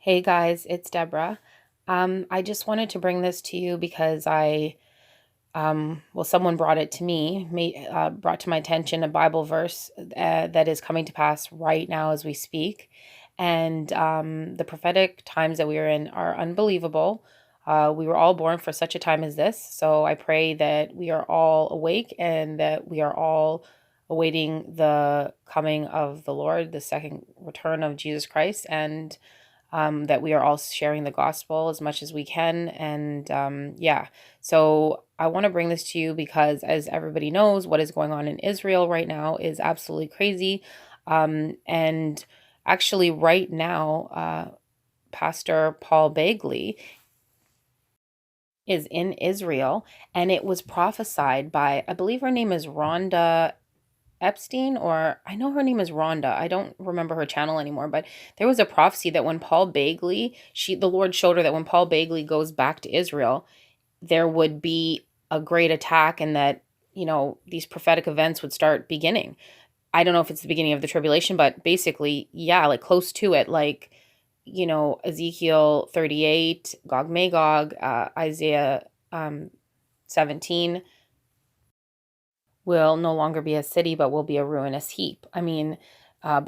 Hey guys, it's Deborah. I just wanted to bring this to you because someone brought it to me, brought to my attention a Bible verse that is coming to pass right now as we speak. And the prophetic times that we are in are unbelievable. We were all born for such a time as this. So I pray that we are all awake and that we are all awaiting the coming of the Lord, the second return of Jesus Christ, and that we are all sharing the gospel as much as we can. And so I want to bring this to you because, as everybody knows, what is going on in Israel right now is absolutely crazy. And actually, right now, Pastor Paul Bagley is in Israel, and it was prophesied by, I believe her name is Rhonda Epstein, or I know her name is Rhonda. I don't remember her channel anymore, but there was a prophecy that when Paul Bagley, the Lord showed her that when Paul Bagley goes back to Israel, there would be a great attack and that, these prophetic events would start beginning. I don't know if it's the beginning of the tribulation, but basically, yeah, like close to it, like, Ezekiel 38, Gog Magog, Isaiah 17 will no longer be a city, but will be a ruinous heap. But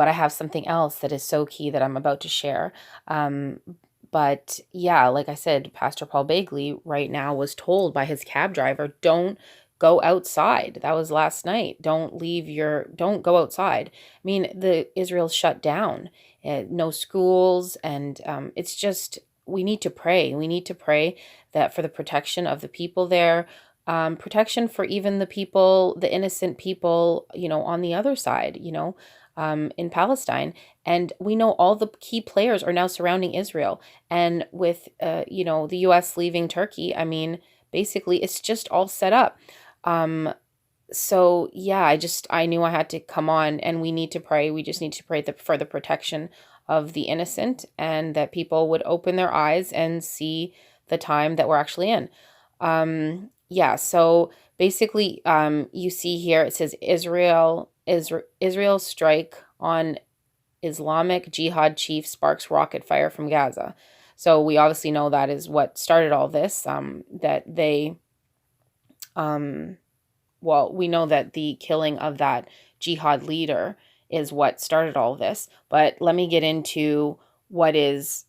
I have something else that is so key that I'm about to share. But yeah, like I said, Pastor Paul Bagley right now was told by his cab driver, don't go outside. That was last night. Don't go outside. The Israel's shut down, no schools, and it's just, we need to pray. We need to pray that for the protection of the people there, protection for even the innocent people, on the other side, in Palestine. And we know all the key players are now surrounding Israel. And with, the U.S. leaving Turkey, basically it's just all set up. So yeah, I knew I had to come on, and we need to pray. We just need to pray for the protection of the innocent, and that people would open their eyes and see the time that we're actually in. Yeah, so basically, you see here it says Israel strike on Islamic Jihad chief sparks rocket fire from Gaza. So we obviously know that is what started all this. We know that the killing of that jihad leader is what started all this. But let me get into what is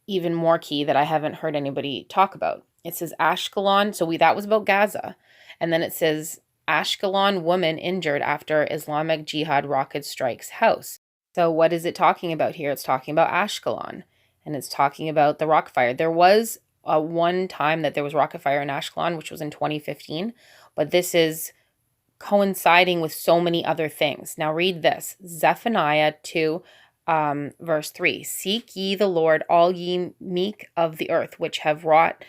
even more key that I haven't heard anybody talk about. It says Ashkelon. That was about Gaza. And then it says Ashkelon woman injured after Islamic Jihad rocket strikes house. So what is it talking about here? It's talking about Ashkelon, and it's talking about the rocket fire. There was one time that there was rocket fire in Ashkelon, which was in 2015, but this is coinciding with so many other things. Now read this, Zephaniah 2, verse 3. Seek ye the Lord, all ye meek of the earth, which have wrought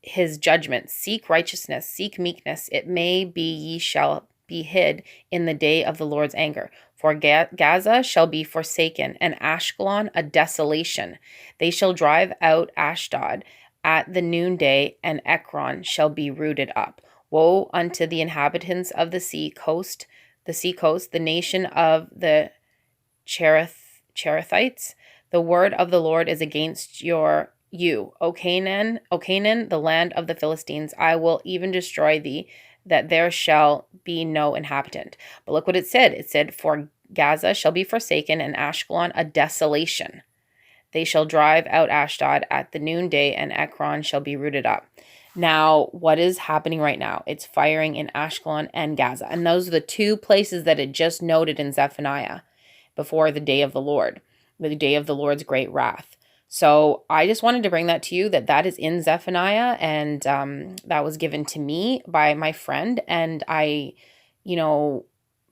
his judgment. Seek righteousness, seek meekness. It may be ye shall be hid in the day of the Lord's anger. For Gaza shall be forsaken, and Ashkelon a desolation. They shall drive out Ashdod at the noonday, and Ekron shall be rooted up. Woe unto the inhabitants of the sea coast, the nation of the Cherethites. The word of the Lord is against you, O Canaan, the land of the Philistines. I will even destroy thee, that there shall be no inhabitant. But look what it said. It said, for Gaza shall be forsaken, and Ashkelon a desolation. They shall drive out Ashdod at the noonday, and Ekron shall be rooted up. Now, what is happening right now? It's firing in Ashkelon and Gaza. And those are the two places that it just noted in Zephaniah before the day of the Lord, the day of the Lord's great wrath. So I just wanted to bring that to you, that is in Zephaniah, and that was given to me by my friend. And I,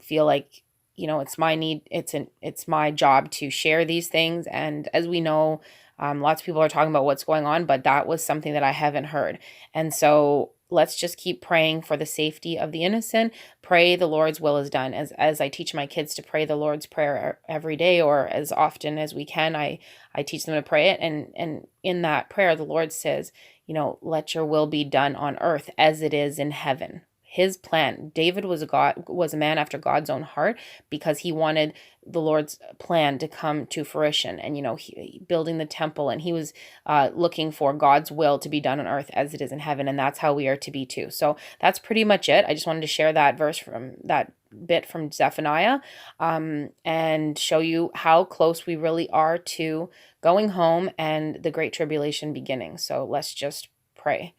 feel like, it's my need. It's my job to share these things. And as we know, lots of people are talking about what's going on, but that was something that I haven't heard. And so let's just keep praying for the safety of the innocent. Pray the Lord's will is done. As I teach my kids to pray the Lord's Prayer every day, or as often as we can, I teach them to pray it. And in that prayer, the Lord says, let your will be done on earth as it is in heaven. his plan. David was a man after God's own heart, because he wanted the Lord's plan to come to fruition, and building the temple, and he was looking for God's will to be done on earth as it is in heaven, and that's how we are to be too. So that's pretty much it. I just wanted to share that verse from that bit from Zephaniah, and show you how close we really are to going home and the great tribulation beginning. So let's just pray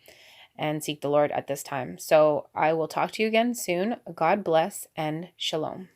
and seek the Lord at this time. So I will talk to you again soon. God bless and shalom.